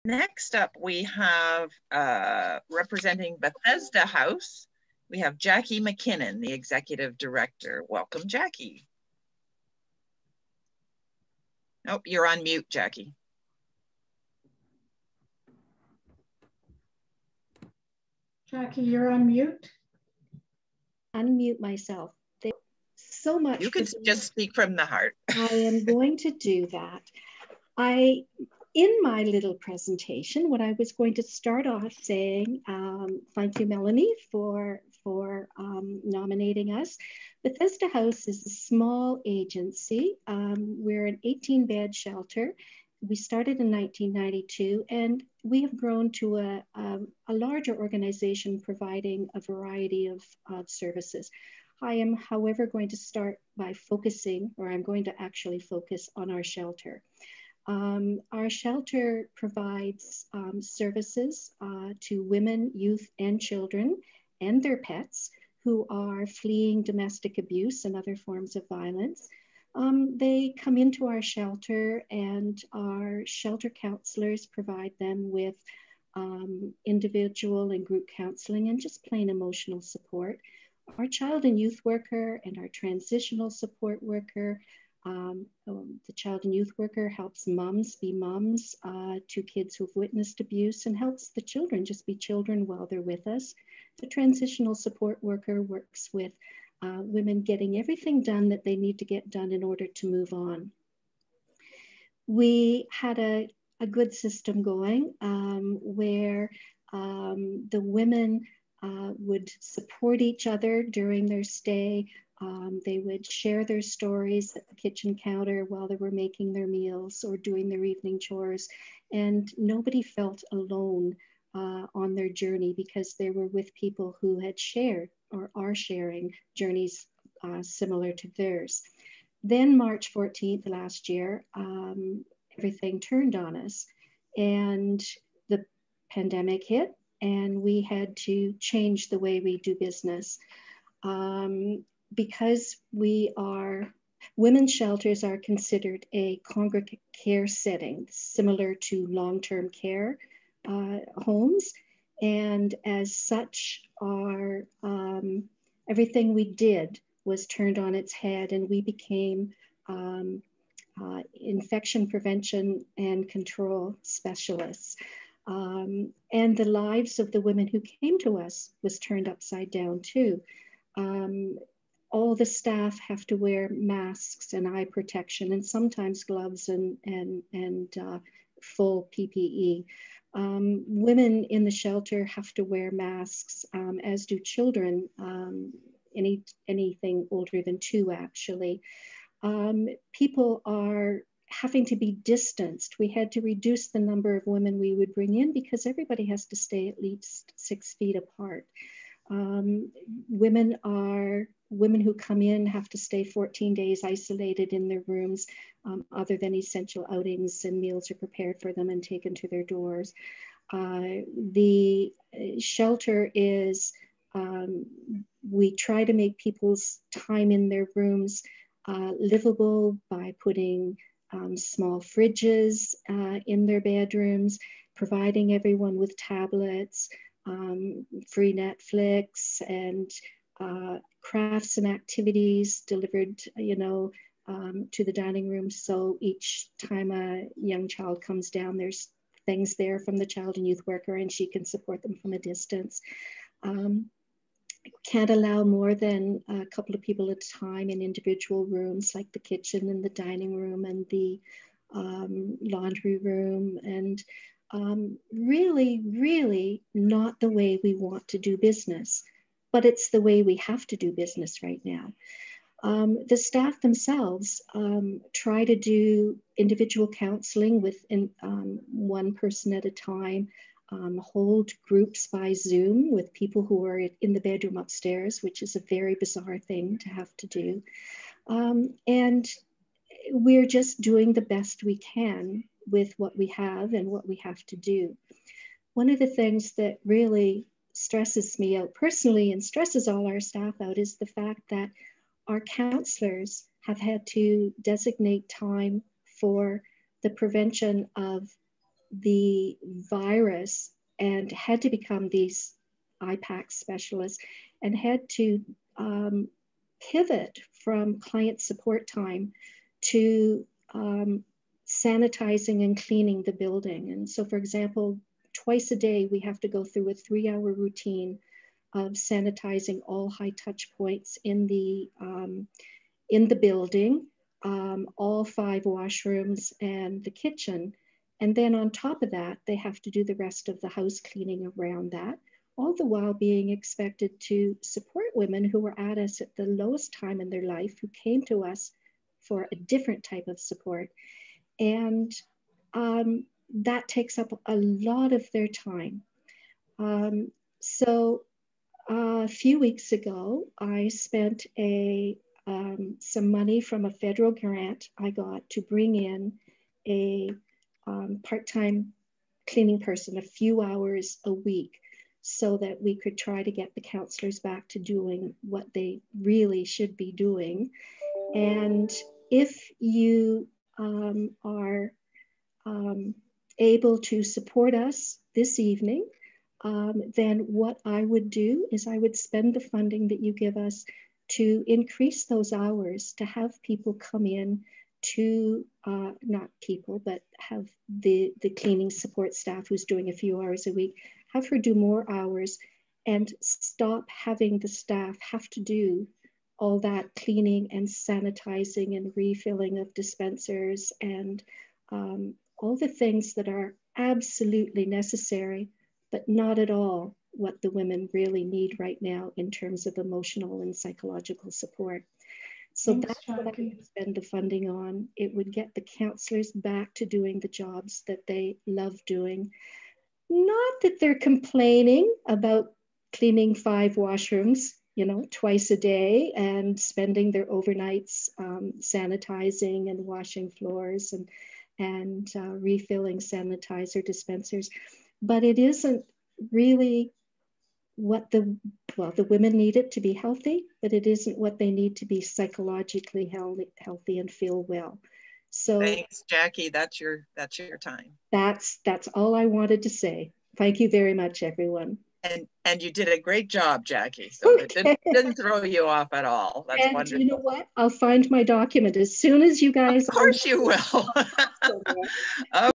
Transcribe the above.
Next up, we have representing Bethesda House, we have Jackie McKinnon, the Executive Director. Welcome, Jackie. Nope, you're on mute, Jackie. Jackie, you're on mute. Unmute myself. Thank you so much. You can just speak from the heart. I am going to do that. In my little presentation, what I was going to start off saying, thank you, Melanie, for nominating us. Bethesda House is a small agency. We're an 18-bed shelter. We started in 1992, and we have grown to a larger organization providing a variety of services. I am, however, going to start by focusing, or I'm going to actually focus on our shelter. Our shelter provides services to women, youth, and children and their pets who are fleeing domestic abuse and other forms of violence. They come into our shelter, and our shelter counselors provide them with individual and group counseling and just plain emotional support. Our child and youth worker and our transitional support worker, the child and youth worker helps moms be moms to kids who've witnessed abuse and helps the children just be children while they're with us. The transitional support worker works with women getting everything done that they need to get done in order to move on. We had a good system going where the women would support each other during their stay. They would share their stories at the kitchen counter while they were making their meals or doing their evening chores. And nobody felt alone on their journey because they were with people who had shared or are sharing journeys similar to theirs. Then March 14th last year, everything turned on us and the pandemic hit, and we had to change the way we do business. Because women's shelters are considered a congregate care setting, similar to long-term care homes. And as such, everything we did was turned on its head, and we became infection prevention and control specialists. And the lives of the women who came to us was turned upside down too. All the staff have to wear masks and eye protection, and sometimes gloves and full PPE. Women in the shelter have to wear masks, as do children, anything older than 2 actually. People are having to be distanced. We had to reduce the number of women we would bring in because everybody has to stay at least 6 feet apart. Women who come in have to stay 14 days isolated in their rooms, other than essential outings, and meals are prepared for them and taken to their doors. The shelter is, we try to make people's time in their rooms livable by putting small fridges in their bedrooms, providing everyone with tablets, free Netflix, and crafts and activities delivered, to the dining room. So each time a young child comes down, there's things there from the child and youth worker, and she can support them from a distance. Can't allow more than a couple of people at a time in individual rooms, like the kitchen and the dining room and the laundry room, and really, really not the way we want to do business, but it's the way we have to do business right now. The staff themselves try to do individual counseling with one person at a time, hold groups by Zoom with people who are in the bedroom upstairs, which is a very bizarre thing to have to do. And we're just doing the best we can with what we have and what we have to do. One of the things that really stresses me out personally and stresses all our staff out is the fact that our counselors have had to designate time for the prevention of the virus and had to become these IPAC specialists and had to pivot from client support time to sanitizing and cleaning the building. And so, for example, twice a day, we have to go through a 3-hour routine of sanitizing all high touch points in the building, all 5 washrooms and the kitchen. And then on top of that, they have to do the rest of the house cleaning around that, all the while being expected to support women who were at us at the lowest time in their life, who came to us for a different type of support. And that takes up a lot of their time. So a few weeks ago, I spent some money from a federal grant I got to bring in a part-time cleaning person, a few hours a week, so that we could try to get the counselors back to doing what they really should be doing. And if you are able to support us this evening, then what I would do is I would spend the funding that you give us to increase those hours, to have people come in to, not people, but have the cleaning support staff who's doing a few hours a week, have her do more hours and stop having the staff have to do all that cleaning and sanitizing and refilling of dispensers and all the things that are absolutely necessary, but not at all what the women really need right now in terms of emotional and psychological support. So Thanks, that's Jackie. what I would spend the funding on. It would get the counselors back to doing the jobs that they love doing. Not that they're complaining about cleaning 5 washrooms, you know, twice a day and spending their overnights sanitizing and washing floors and refilling sanitizer dispensers. But it isn't really what the women need it to be healthy, but it isn't what they need to be psychologically healthy and feel well. So thanks, Jackie. That's your time. That's all I wanted to say. Thank you very much, everyone. And you did a great job, Jackie. So Okay. it didn't throw you off at all. That's and wonderful. You know what? I'll find my document as soon as you guys. Of course you will.